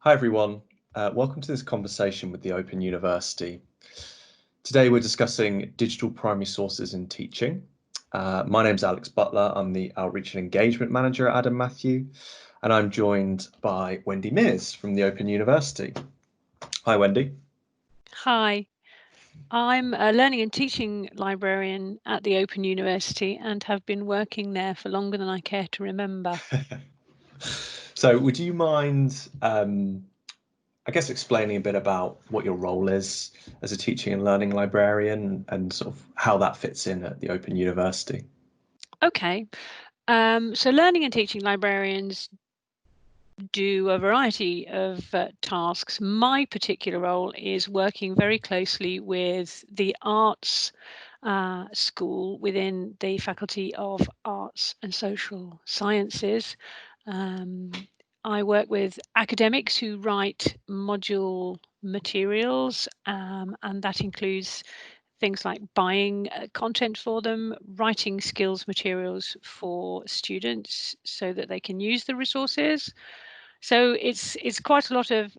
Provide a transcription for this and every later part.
Hi everyone, welcome to this conversation with the Open University. Today we're discussing digital primary sources in teaching. My name's Alex Butler, I'm the Outreach and Engagement Manager at Adam Matthew, and I'm joined by Wendy Mears from the Open University. Hi Wendy. Hi, I'm a Learning and Teaching Librarian at the Open University and have been working there for longer than I care to remember. So would you mind, I guess, explaining a bit about what your role is as a teaching and learning librarian and sort of how that fits in at the Open University? Okay, so Learning and Teaching Librarians do a variety of tasks. My particular role is working very closely with the arts school within the Faculty of Arts and Social Sciences. I work with academics who write module materials, and that includes things like buying content for them, writing skills materials for students so that they can use the resources. So it's quite a lot of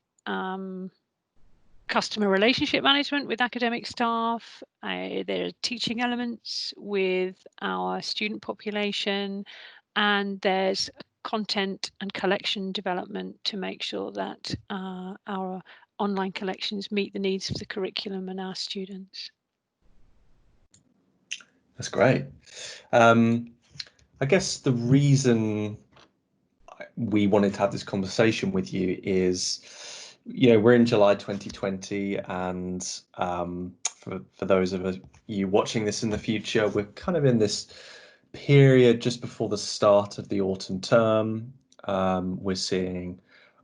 customer relationship management with academic staff. There are teaching elements with our student population, and there's content and collection development to make sure that our online collections meet the needs of the curriculum and our students. That's great. I guess the reason we wanted to have this conversation with you is, we're in July 2020, and for those of you watching this in the future, we're kind of in this period just before the start of the autumn term. We're seeing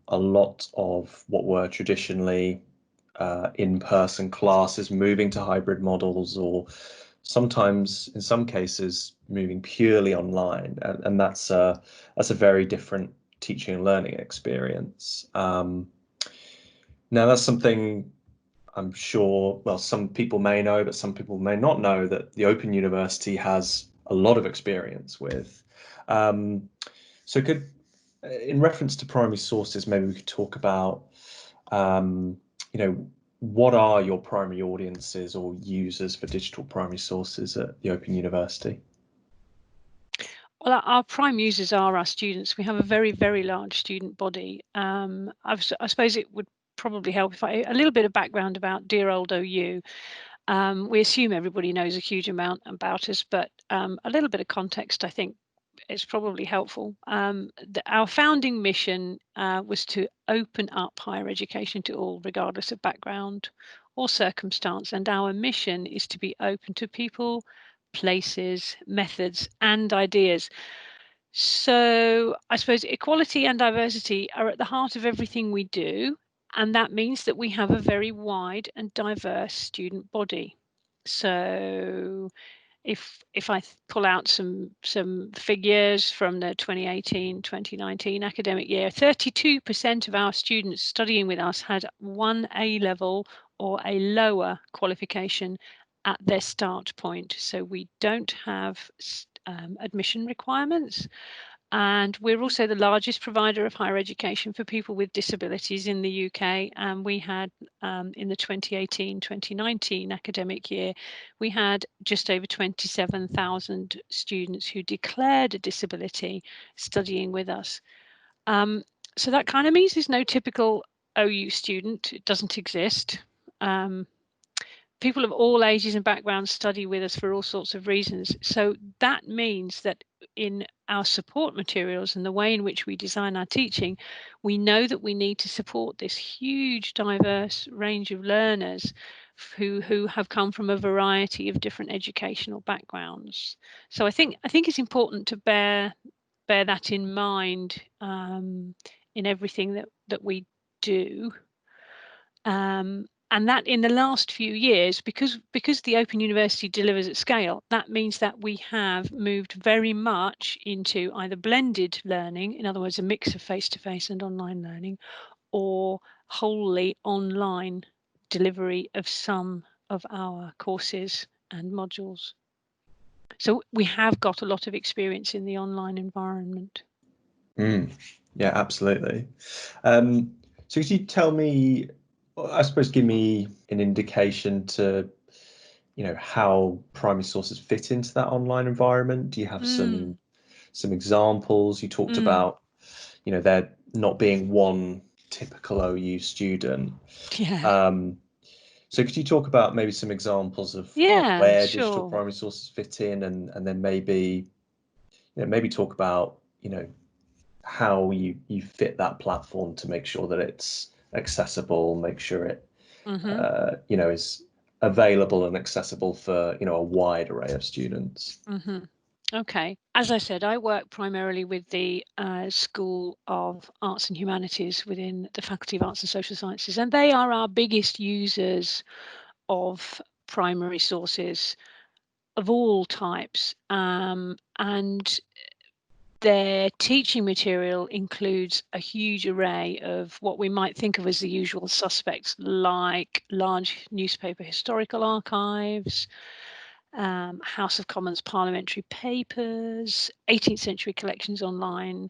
a lot of what were traditionally in-person classes moving to hybrid models, or sometimes in some cases moving purely online, and that's a very different teaching and learning experience. Now that's something I'm sure, well, some people may know, but some people may not know that the Open University has a lot of experience with. So in reference to primary sources, maybe we could talk about, what are your primary audiences or users for digital primary sources at the Open University? Well, our prime users are our students. We have a very, very large student body. I suppose it would probably help if a little bit of background about dear old OU. We assume everybody knows a huge amount about us, but a little bit of context, I think, is probably helpful. Our founding mission was to open up higher education to all, regardless of background or circumstance. And our mission is to be open to people, places, methods, and ideas. So I suppose equality and diversity are at the heart of everything we do. And that means that we have a very wide and diverse student body. So if I pull out some figures from the 2018-2019 academic year, 32% of our students studying with us had one A-level or a lower qualification at their start point. So we don't have admission requirements. And we're also the largest provider of higher education for people with disabilities in the UK. And we had, in the 2018-2019 academic year, we had just over 27,000 students who declared a disability studying with us. So that kind of means there's no typical OU student. It doesn't exist. People of all ages and backgrounds study with us for all sorts of reasons. So that means that in our support materials and the way in which we design our teaching, we know that we need to support this huge, diverse range of learners who have come from a variety of different educational backgrounds. So I think it's important to bear that in mind in everything that we do. And that in the last few years, because the Open University delivers at scale, that means that we have moved very much into either blended learning, in other words, a mix of face-to-face and online learning, or wholly online delivery of some of our courses and modules. So we have got a lot of experience in the online environment. Yeah, absolutely. So could you tell me, I suppose, give me an indication to, how primary sources fit into that online environment? Do you have some examples? You talked about, there not being one typical OU student. Yeah. So could you talk about maybe some examples of Yeah, where digital sure. primary sources fit in, and then maybe, maybe talk about, how you fit that platform to make sure that it's accessible, make sure it, is available and accessible for, a wide array of students. Okay. As I said, I work primarily with the School of Arts and Humanities within the Faculty of Arts and Social Sciences, and they are our biggest users of primary sources of all types. And their teaching material includes a huge array of what we might think of as the usual suspects, like large newspaper historical archives, House of Commons parliamentary papers, 18th century collections online,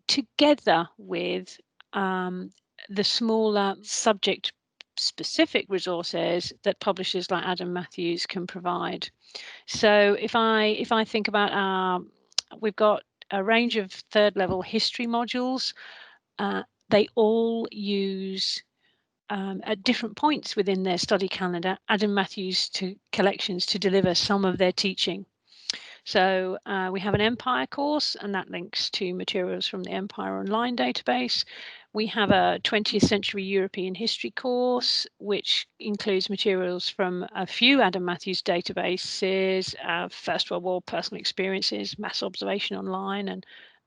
together with the smaller subject specific resources that publishers like Adam Matthews can provide. So if I think about we've got a range of third level history modules. They all use at different points within their study calendar, Adam Matthews collections to deliver some of their teaching. So we have an Empire course, and that links to materials from the Empire Online database. We have a 20th century European history course, which includes materials from a few Adam Matthews databases, First World War personal experiences, mass observation online,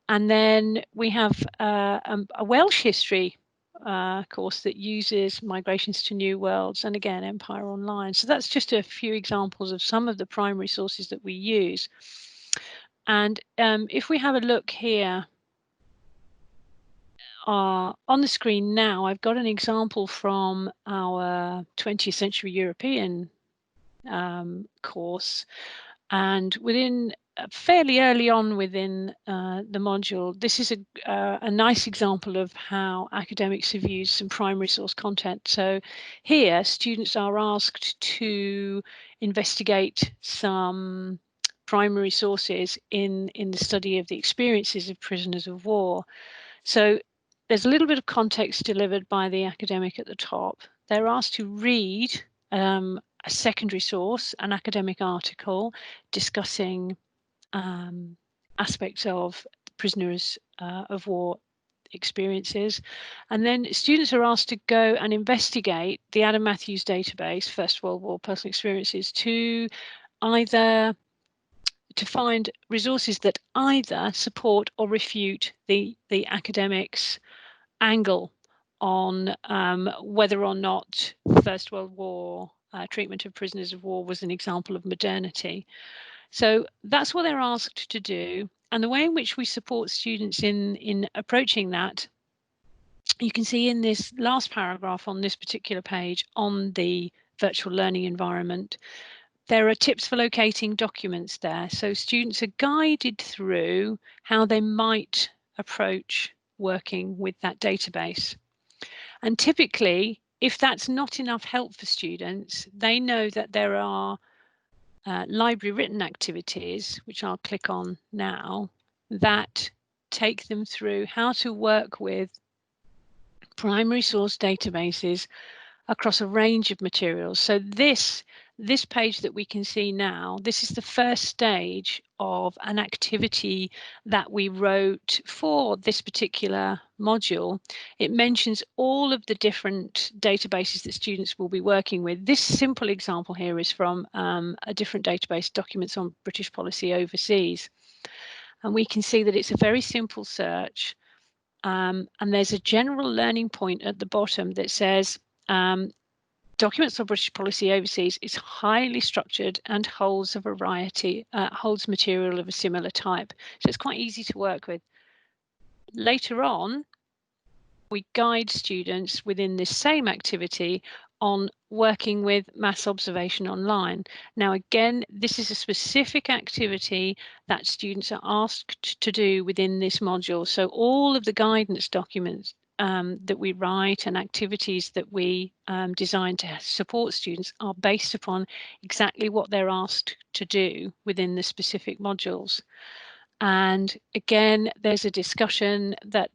and then we have a Welsh history course that uses migrations to new worlds, and again, Empire Online. So that's just a few examples of some of the primary sources that we use. And if we have a look here on the screen now, I've got an example from our 20th century European course. And within fairly early on within the module, this is a nice example of how academics have used some primary source content. So here, students are asked to investigate some primary sources in the study of the experiences of prisoners of war. So there's a little bit of context delivered by the academic at the top. They're asked to read a secondary source, an academic article discussing aspects of prisoners of war experiences. And then students are asked to go and investigate the Adam Matthews database, First World War personal experiences, to find resources that either support or refute the academics' angle on whether or not First World War treatment of prisoners of war was an example of modernity. So that's what they're asked to do. And the way in which we support students in approaching that, you can see in this last paragraph on this particular page on the virtual learning environment, there are tips for locating documents there. So students are guided through how they might approach working with that database. And typically, if that's not enough help for students, they know that there are library written activities, which I'll click on now, that take them through how to work with primary source databases across a range of materials. So this page that we can see now, this is the first stage of an activity that we wrote for this particular module. It mentions all of the different databases that students will be working with. This simple example here is from a different database, Documents on British Policy Overseas. And we can see that it's a very simple search. And there's a general learning point at the bottom that says, Documents on British Policy Overseas is highly structured and holds a variety, holds material of a similar type. So it's quite easy to work with. Later on, we guide students within this same activity on working with mass observation online. Now, again, this is a specific activity that students are asked to do within this module. So all of the guidance documents that we write and activities that we design to support students are based upon exactly what they're asked to do within the specific modules. And again, there's a discussion that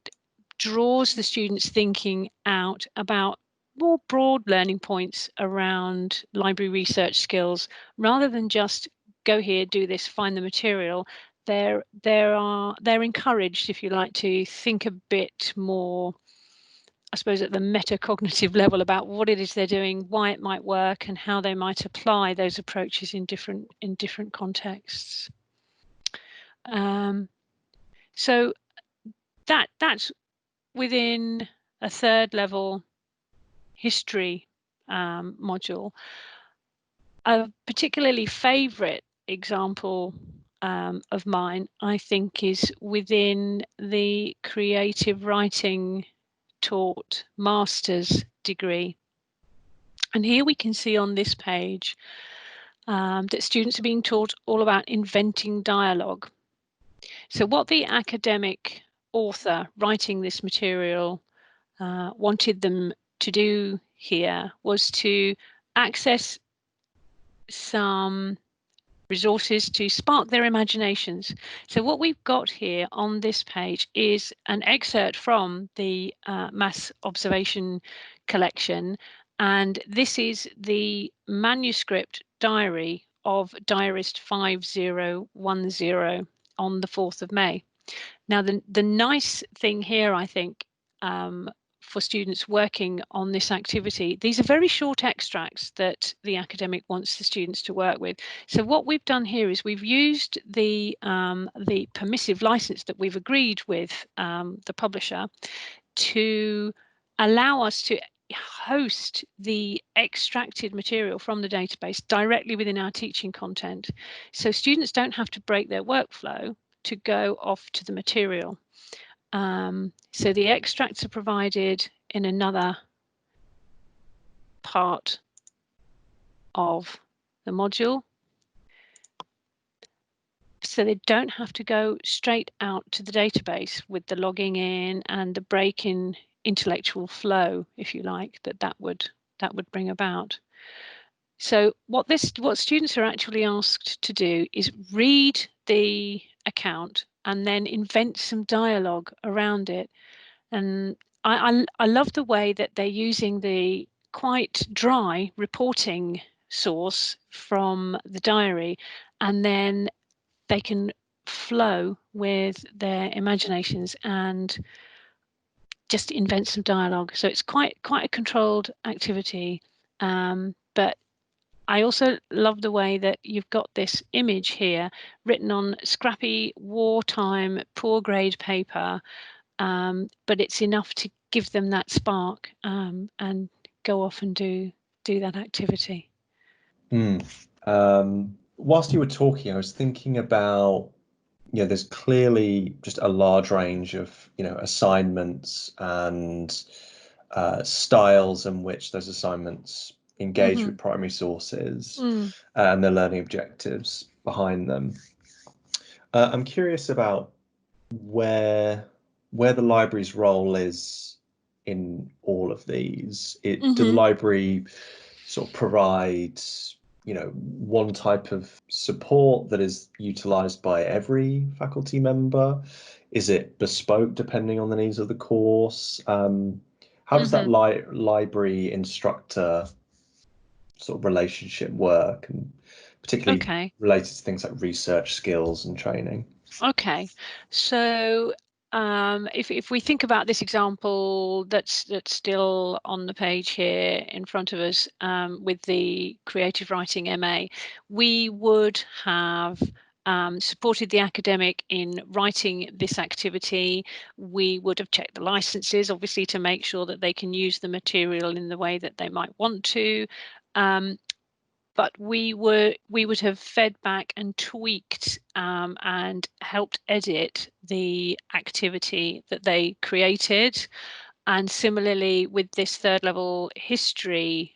draws the students' thinking out about more broad learning points around library research skills, rather than just go here, do this, find the material. They're encouraged, if you like, to think a bit more, I suppose, at the metacognitive level about what it is they're doing, why it might work, and how they might apply those approaches in different contexts. So that's within a third level history module. A particularly favourite example of mine, I think, is within the creative writing taught master's degree. And here we can see on this page that students are being taught all about inventing dialogue. So what the academic author writing this material wanted them to do here was to access some resources to spark their imaginations. So what we've got here on this page is an excerpt from the mass observation collection, and this is the manuscript diary of diarist 5010 on the 4th of May. Now, the nice thing here, I think, for students working on this activity, these are very short extracts that the academic wants the students to work with. So what we've done here is we've used the permissive license that we've agreed with the publisher to allow us to host the extracted material from the database directly within our teaching content. So students don't have to break their workflow to go off to the material. So the extracts are provided in another part of the module. So they don't have to go straight out to the database with the logging in and the break in intellectual flow, if you like, that would bring about. So what students are actually asked to do is read the account and then invent some dialogue around it. And I love the way that they're using the quite dry reporting source from the diary, and then they can flow with their imaginations and just invent some dialogue. So it's quite a controlled activity, but I also love the way that you've got this image here written on scrappy wartime poor grade paper, but it's enough to give them that spark and go off and do that activity. Whilst you were talking, I was thinking about, there's clearly just a large range of, assignments and styles in which those assignments engage with primary sources and the learning objectives behind them. I'm curious about where the library's role is in all of these. Do the library sort of provide, one type of support that is utilized by every faculty member? Is it bespoke depending on the needs of the course? How does that library instructor sort of relationship work, and particularly related to things like research skills and training? Okay, so if we think about this example that's still on the page here in front of us, with the creative writing MA, we would have supported the academic in writing this activity. We would have checked the licenses, obviously, to make sure that they can use the material in the way that they might want to. But we would have fed back and tweaked and helped edit the activity that they created. And similarly, with this third level history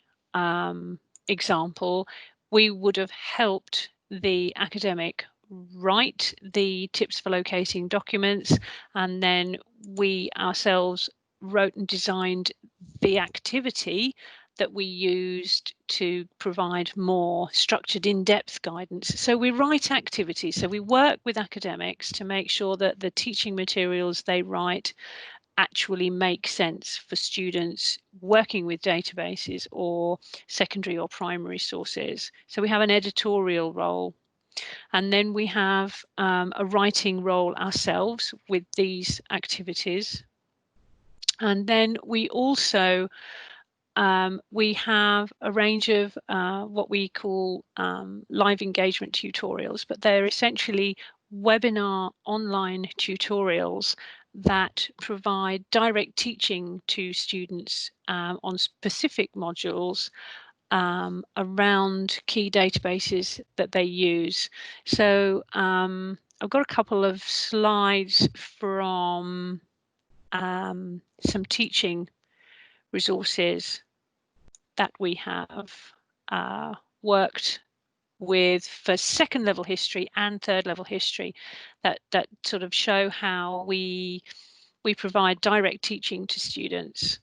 example, we would have helped the academic write the tips for locating documents, and then we ourselves wrote and designed the activity that we used to provide more structured, in-depth guidance. So we write activities, so we work with academics to make sure that the teaching materials they write actually make sense for students working with databases or secondary or primary sources. So we have an editorial role, and then we have a writing role ourselves with these activities. And then we also we have a range of what we call live engagement tutorials, but they're essentially webinar online tutorials that provide direct teaching to students on specific modules around key databases that they use. So I've got a couple of slides from some teaching resources that we have worked with for second level history and third level history that sort of show how we provide direct teaching to students.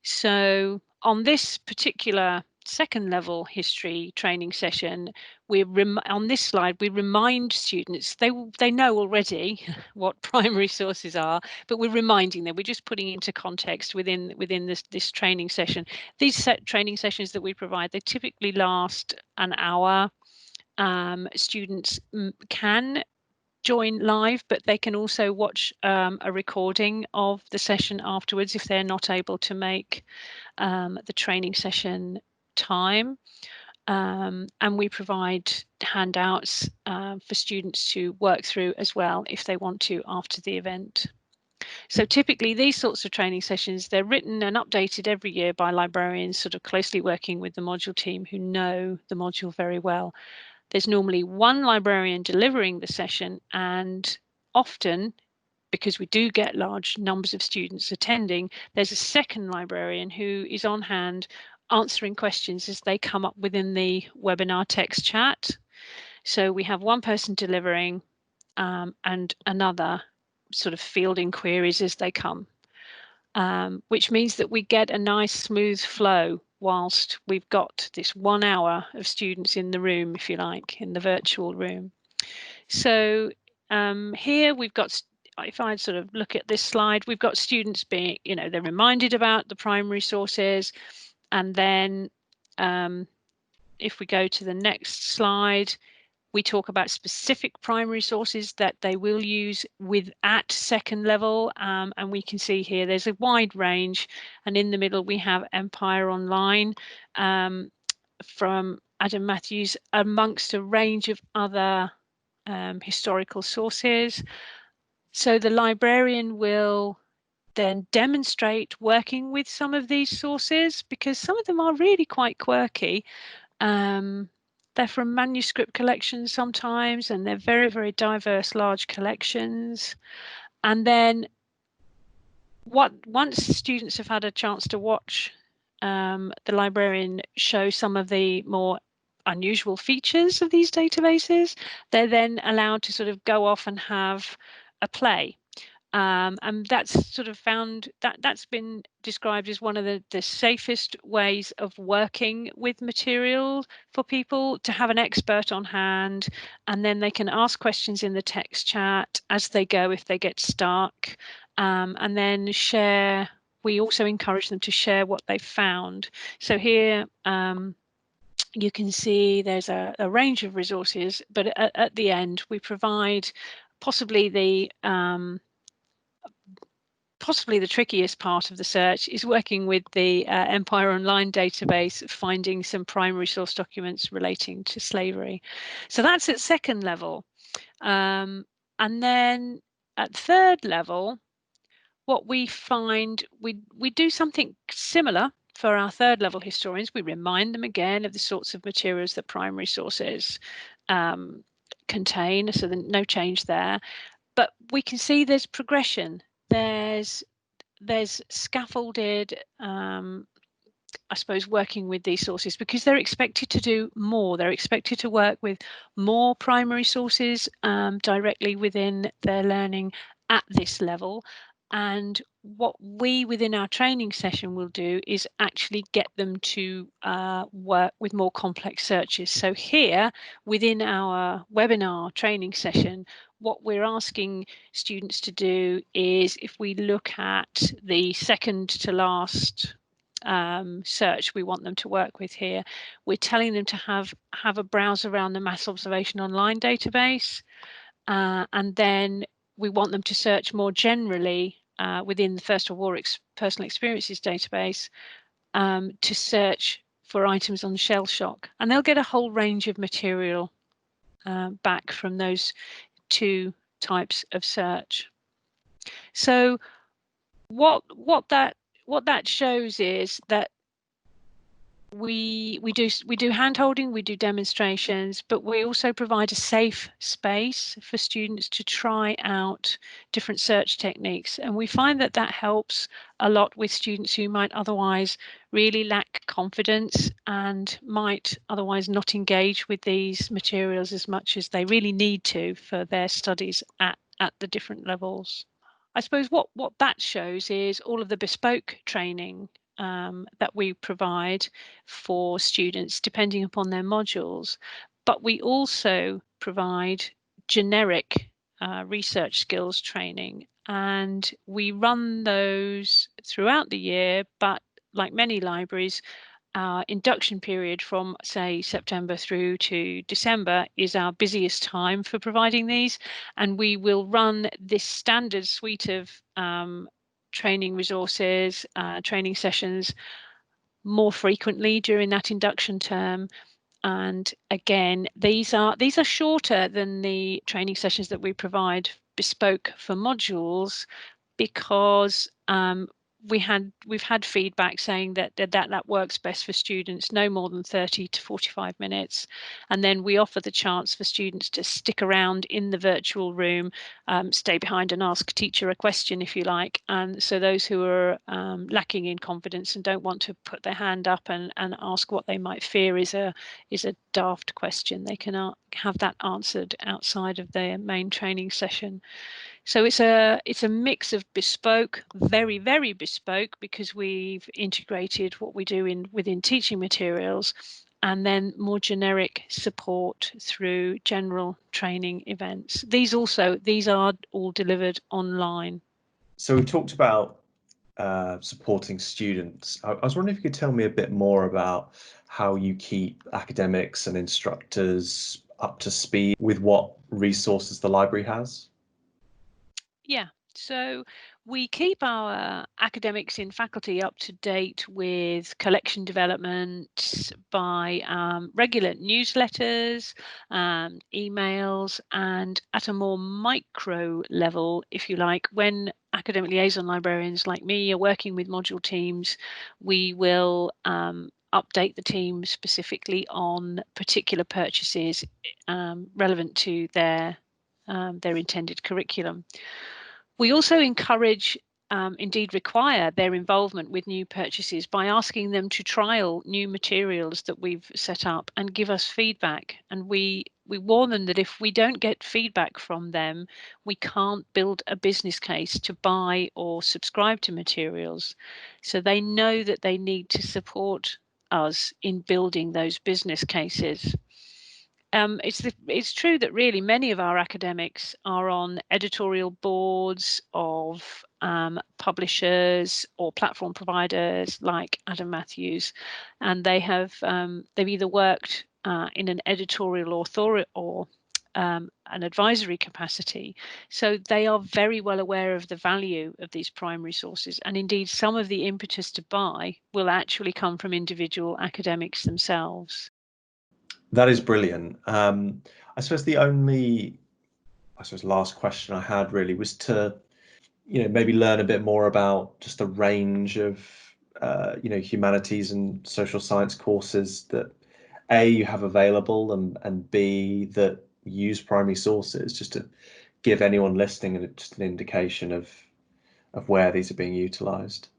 So on this particular second level history training session, on this slide we remind students, they know already what primary sources are, but we're reminding them, we're just putting into context within this training session. These training sessions that we provide, they typically last an hour. Students can join live, but they can also watch a recording of the session afterwards if they're not able to make the training session time. And we provide handouts for students to work through as well if they want to after the event. So typically these sorts of training sessions, they're written and updated every year by librarians sort of closely working with the module team who know the module very well. There's normally one librarian delivering the session, and often, because we do get large numbers of students attending, there's a second librarian who is on hand answering questions as they come up within the webinar text chat. So we have one person delivering and another sort of fielding queries as they come, which means that we get a nice smooth flow whilst we've got this 1 hour of students in the room, if you like, in the virtual room. So here we've got, if I sort of look at this slide, we've got students being, they're reminded about the primary sources. And then if we go to the next slide, we talk about specific primary sources that they will use at second level. And we can see here there's a wide range. And in the middle, we have Empire Online from Adam Matthews, amongst a range of other historical sources. So the librarian will then demonstrate working with some of these sources, because some of them are really quite quirky. They're from manuscript collections sometimes, and they're very, very diverse, large collections. And then once students have had a chance to watch the librarian show some of the more unusual features of these databases, they're then allowed to sort of go off and have a play. And that's sort of that's been described as one of the safest ways of working with material for people, to have an expert on hand, and then they can ask questions in the text chat as they go if they get stuck, and then share. We also encourage them to share what they found. So here you can see there's a range of resources, but at the end we provide possibly the trickiest part of the search is working with the Empire Online database, finding some primary source documents relating to slavery. So that's at second level. And then at third level, what we find, we do something similar for our third level historians. We remind them again of the sorts of materials that primary sources contain, so no change there. But we can see there's progression. There's scaffolded, I suppose, working with these sources, because they're expected to do more. They're expected to work with more primary sources directly within their learning at this level. And what we within our training session will do is actually get them to work with more complex searches. So here within our webinar training session, what we're asking students to do is, if we look at the second to last search we want them to work with here, we're telling them to have a browse around the Maths Observation Online database, and then we want them to search more generally within the First World War Personal Experiences database to search for items on shell shock, and they'll get a whole range of material back from those two types of search. So what that shows is that we do hand holding, we do demonstrations, but we also provide a safe space for students to try out different search techniques, and we find that that helps a lot with students who might otherwise really lack confidence and might otherwise not engage with these materials as much as they really need to for their studies at the different levels. I suppose what that shows is all of the bespoke training that we provide for students depending upon their modules, but we also provide generic research skills training, and we run those throughout the year, but like many libraries, our induction period from, say, September through to December is our busiest time for providing these, and we will run this standard suite of training resources, training sessions more frequently during that induction term. And again, these are shorter than the training sessions that we provide bespoke for modules, because we've had feedback saying that works best for students no more than 30 to 45 minutes, and then we offer the chance for students to stick around in the virtual room, stay behind and ask teacher a question if you like. And so those who are lacking in confidence and don't want to put their hand up and ask what they might fear is a daft question, they can have that answered outside of their main training session. So it's a mix of bespoke, very, very bespoke, because we've integrated what we do within teaching materials, and then more generic support through general training events. These are all delivered online. So we talked about supporting students. I was wondering if you could tell me a bit more about how you keep academics and instructors up to speed with what resources the library has. Yeah, so we keep our academics in faculty up to date with collection development by regular newsletters, emails, and at a more micro level, if you like, when academic liaison librarians like me are working with module teams, we will update the team specifically on particular purchases relevant to their intended curriculum. We also encourage, indeed require, their involvement with new purchases by asking them to trial new materials that we've set up and give us feedback. And we warn them that if we don't get feedback from them, we can't build a business case to buy or subscribe to materials. So they know that they need to support us in building those business cases. It's true that really many of our academics are on editorial boards of publishers or platform providers like Adam Matthews, and they've either worked in an editorial or an advisory capacity, so they are very well aware of the value of these primary sources, and indeed some of the impetus to buy will actually come from individual academics themselves. That is brilliant. I suppose the only, last question I had really was to, maybe learn a bit more about just the range of, humanities and social science courses that A, you have available, and B, that use primary sources, just to give anyone listening just an indication of where these are being utilised.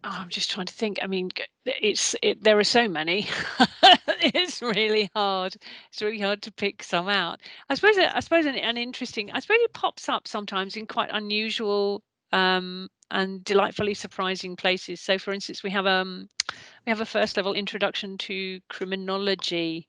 Oh, I'm just trying to think. I mean, there are so many. It's really hard. It's really hard to pick some out. I suppose an interesting. I suppose it pops up sometimes in quite unusual and delightfully surprising places. So, for instance, we have a first level introduction to criminology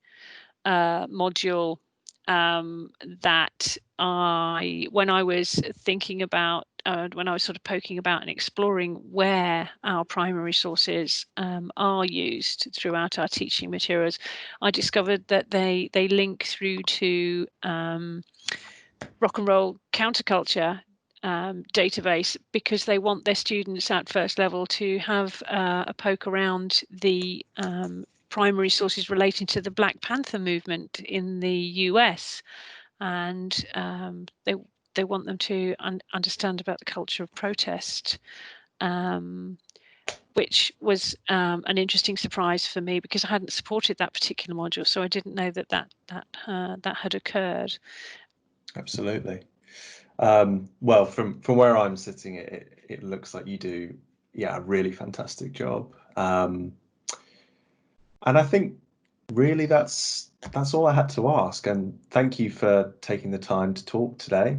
module that when I was thinking about when I was sort of poking about and exploring where our primary sources are used throughout our teaching materials, I discovered that they link through to rock and roll counterculture database, because they want their students at first level to have a poke around the primary sources relating to the Black Panther movement in the US, and they want them to understand about the culture of protest, which was an interesting surprise for me, because I hadn't supported that particular module, so I didn't know that had occurred. Absolutely. Well, from where I'm sitting, it looks like you do, yeah, a really fantastic job. And I think really that's all I had to ask. And thank you for taking the time to talk today.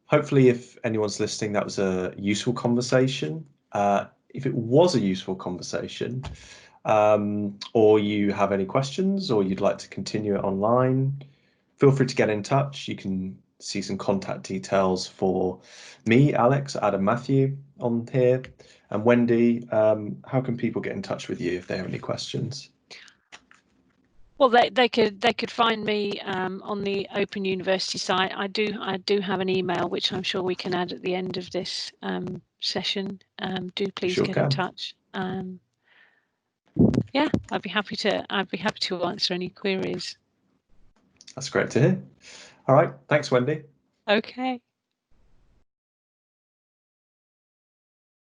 Hopefully, if anyone's listening, that was a useful conversation. If it was a useful conversation, or you have any questions, or you'd like to continue it online, feel free to get in touch. You can see some contact details for me, Alex, Adam, Matthew on here, and Wendy. How can people get in touch with you if they have any questions? Well, they could find me on the Open University site. I do have an email which I'm sure we can add at the end of this session. Do please get in touch. Yeah, I'd be happy to answer any queries. That's great to hear. All right, thanks, Wendy. Okay.